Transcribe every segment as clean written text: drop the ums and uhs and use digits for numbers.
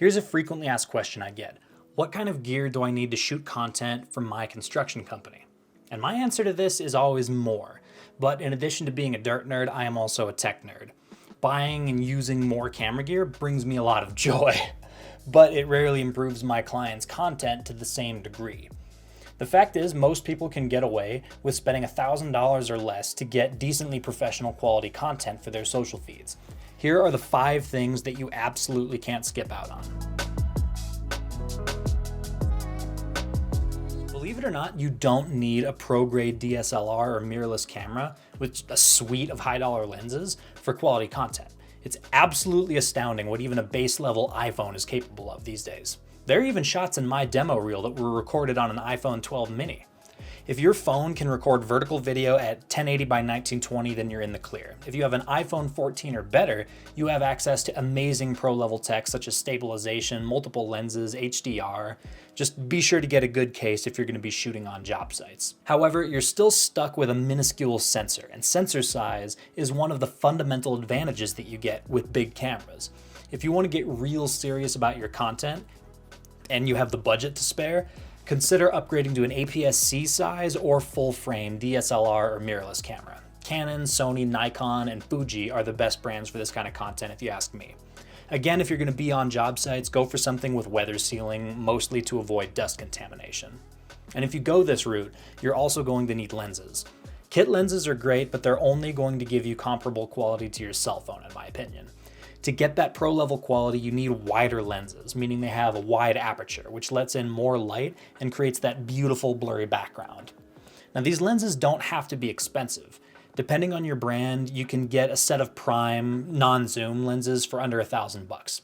Here's a frequently asked question I get. What kind of gear do I need to shoot content for my construction company? And my answer to this is always more. But in addition to being a dirt nerd, I am also a tech nerd. Buying and using more camera gear brings me a lot of joy, but it rarely improves my clients' content to the same degree. The fact is, most people can get away with spending $1,000 or less to get decently professional quality content for their social feeds. Here are the 5 things that you absolutely can't skip out on. Believe it or not, you don't need a pro-grade DSLR or mirrorless camera with a suite of high-dollar lenses for quality content. It's absolutely astounding what even a base-level iPhone is capable of these days. There are even shots in my demo reel that were recorded on an iPhone 12 mini. If your phone can record vertical video at 1080 by 1920, then you're in the clear. If you have an iPhone 14 or better, you have access to amazing pro-level tech such as stabilization, multiple lenses, HDR. Just be sure to get a good case if you're going to be shooting on job sites. However, you're still stuck with a minuscule sensor, and sensor size is one of the fundamental advantages that you get with big cameras. If you want to get real serious about your content, and you have the budget to spare, consider upgrading to an APS-C size or full-frame DSLR or mirrorless camera. Canon, Sony, Nikon, and Fuji are the best brands for this kind of content if you ask me. Again, if you're going to be on job sites, go for something with weather sealing, mostly to avoid dust contamination. And if you go this route, you're also going to need lenses. Kit lenses are great, but they're only going to give you comparable quality to your cell phone, in my opinion. To get that pro-level quality, you need wider lenses, meaning they have a wide aperture, which lets in more light and creates that beautiful blurry background. Now, these lenses don't have to be expensive. Depending on your brand, you can get a set of prime, non-zoom lenses for under $1,000.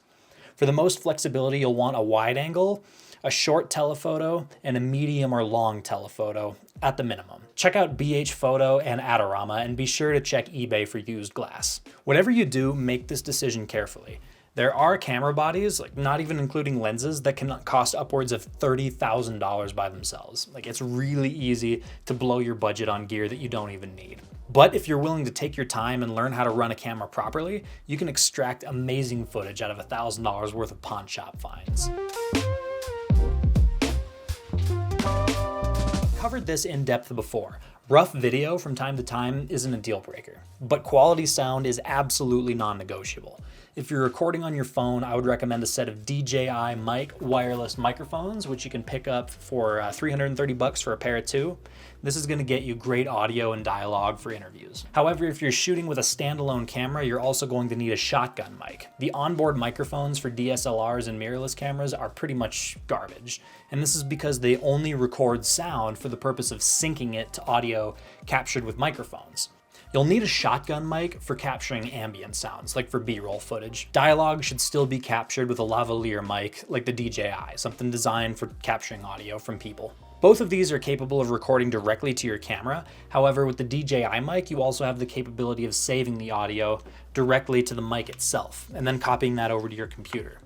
For the most flexibility, you'll want a wide angle, a short telephoto, and a medium or long telephoto at the minimum. Check out BH Photo and Adorama, and be sure to check eBay for used glass. Whatever you do, make this decision carefully. There are camera bodies, like not even including lenses, that can cost upwards of $30,000 by themselves. Like, it's really easy to blow your budget on gear that you don't even need. But if you're willing to take your time and learn how to run a camera properly, you can extract amazing footage out of $1,000 worth of pawn shop finds. Covered this in depth before. Rough video from time to time isn't a deal breaker, but quality sound is absolutely non-negotiable. If you're recording on your phone, I would recommend a set of DJI mic wireless microphones, which you can pick up for $330 for a pair of 2. This is going to get you great audio and dialogue for interviews. However, if you're shooting with a standalone camera, you're also going to need a shotgun mic. The onboard microphones for DSLRs and mirrorless cameras are pretty much garbage, and this is because they only record sound for the purpose of syncing it to audio captured with microphones. You'll need a shotgun mic for capturing ambient sounds, like for B-roll footage. Dialogue should still be captured with a lavalier mic like the DJI, something designed for capturing audio from people. Both of these are capable of recording directly to your camera. However, with the DJI mic, you also have the capability of saving the audio directly to the mic itself, and then copying that over to your computer.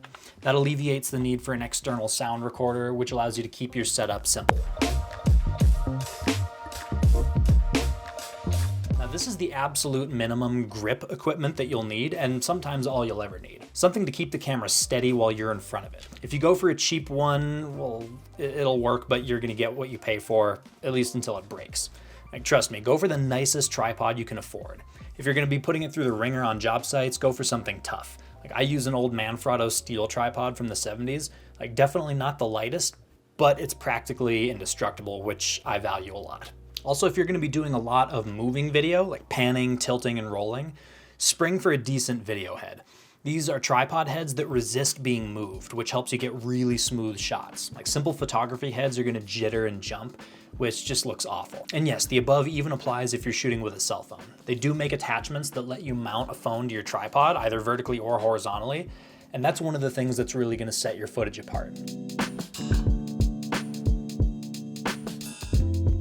That alleviates the need for an external sound recorder, which allows you to keep your setup simple. This is the absolute minimum grip equipment that you'll need, and sometimes all you'll ever need. Something to keep the camera steady while you're in front of it. If you go for a cheap one, well, it'll work, but you're gonna get what you pay for, at least until it breaks. Like, trust me, go for the nicest tripod you can afford. If you're gonna be putting it through the ringer on job sites, go for something tough. Like, I use an old Manfrotto steel tripod from the 70s. Like, definitely not the lightest, but it's practically indestructible, which I value a lot. Also, if you're going to be doing a lot of moving video, like panning, tilting, and rolling, spring for a decent video head. These are tripod heads that resist being moved, which helps you get really smooth shots. Like, simple photography heads are going to jitter and jump, which just looks awful. And yes, the above even applies if you're shooting with a cell phone. They do make attachments that let you mount a phone to your tripod, either vertically or horizontally, and that's one of the things that's really going to set your footage apart.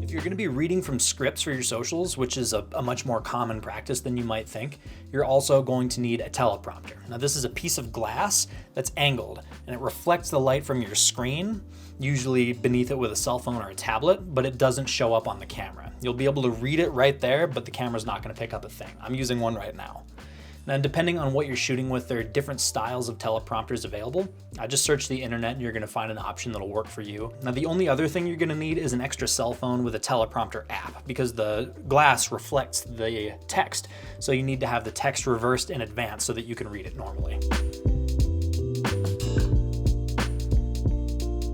If you're going to be reading from scripts for your socials, which is a much more common practice than you might think, you're also going to need a teleprompter. Now, this is a piece of glass that's angled, and it reflects the light from your screen, usually beneath it with a cell phone or a tablet, but it doesn't show up on the camera. You'll be able to read it right there, but the camera's not going to pick up a thing. I'm using one right now. Now, depending on what you're shooting with, there are different styles of teleprompters available. I just search the internet and you're gonna find an option that'll work for you. Now, the only other thing you're gonna need is an extra cell phone with a teleprompter app, because the glass reflects the text. So you need to have the text reversed in advance so that you can read it normally.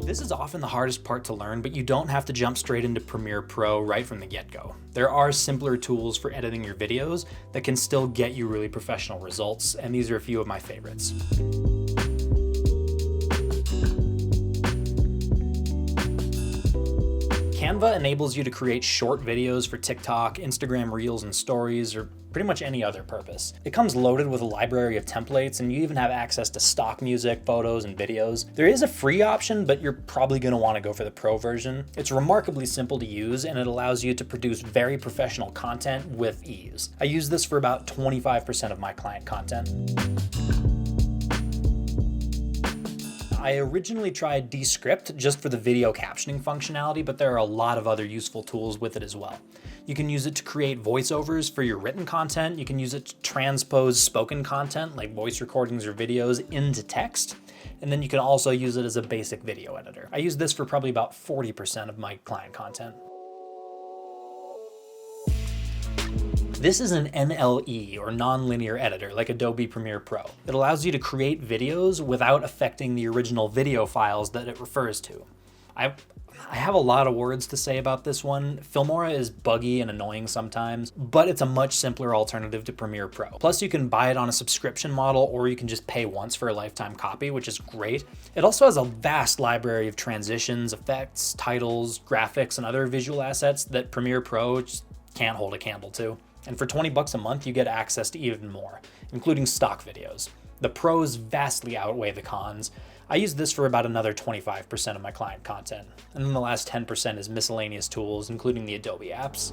This is often the hardest part to learn, but you don't have to jump straight into Premiere Pro right from the get-go. There are simpler tools for editing your videos that can still get you really professional results, and these are a few of my favorites. Canva enables you to create short videos for TikTok, Instagram Reels and Stories, or pretty much any other purpose. It comes loaded with a library of templates, and you even have access to stock music, photos, and videos. There is a free option, but you're probably going to want to go for the pro version. It's remarkably simple to use, and it allows you to produce very professional content with ease. I use this for about 25% of my client content. I originally tried Descript just for the video captioning functionality, but there are a lot of other useful tools with it as well. You can use it to create voiceovers for your written content. You can use it to transpose spoken content like voice recordings or videos into text. And then you can also use it as a basic video editor. I use this for probably about 40% of my client content. This is an NLE, or nonlinear editor, like Adobe Premiere Pro. It allows you to create videos without affecting the original video files that it refers to. I have a lot of words to say about this one. Filmora is buggy and annoying sometimes, but it's a much simpler alternative to Premiere Pro. Plus, you can buy it on a subscription model, or you can just pay once for a lifetime copy, which is great. It also has a vast library of transitions, effects, titles, graphics, and other visual assets that Premiere Pro just can't hold a candle to. And for $20 a month, you get access to even more, including stock videos. The pros vastly outweigh the cons. I use this for about another 25% of my client content. And then the last 10% is miscellaneous tools, including the Adobe apps.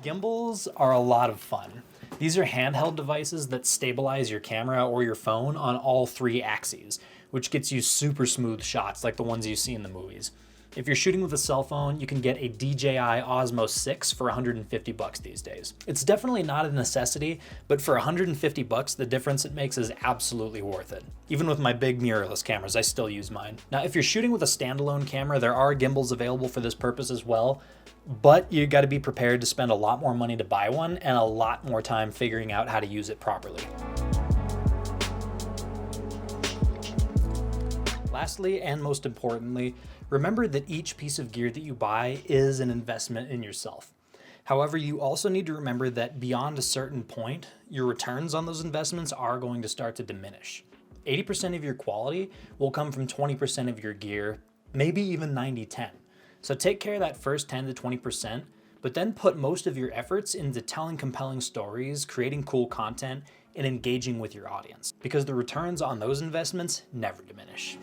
Gimbals are a lot of fun. These are handheld devices that stabilize your camera or your phone on all three axes, which gets you super smooth shots like the ones you see in the movies. If you're shooting with a cell phone, you can get a DJI Osmo 6 for $150 these days. It's definitely not a necessity, but for $150, the difference it makes is absolutely worth it. Even with my big mirrorless cameras, I still use mine. Now, if you're shooting with a standalone camera, there are gimbals available for this purpose as well, but you gotta be prepared to spend a lot more money to buy one and a lot more time figuring out how to use it properly. Lastly, and most importantly, remember that each piece of gear that you buy is an investment in yourself. However, you also need to remember that beyond a certain point, your returns on those investments are going to start to diminish. 80% of your quality will come from 20% of your gear, maybe even 90-10. So take care of that first 10 to 20%, but then put most of your efforts into telling compelling stories, creating cool content, and engaging with your audience, because the returns on those investments never diminish.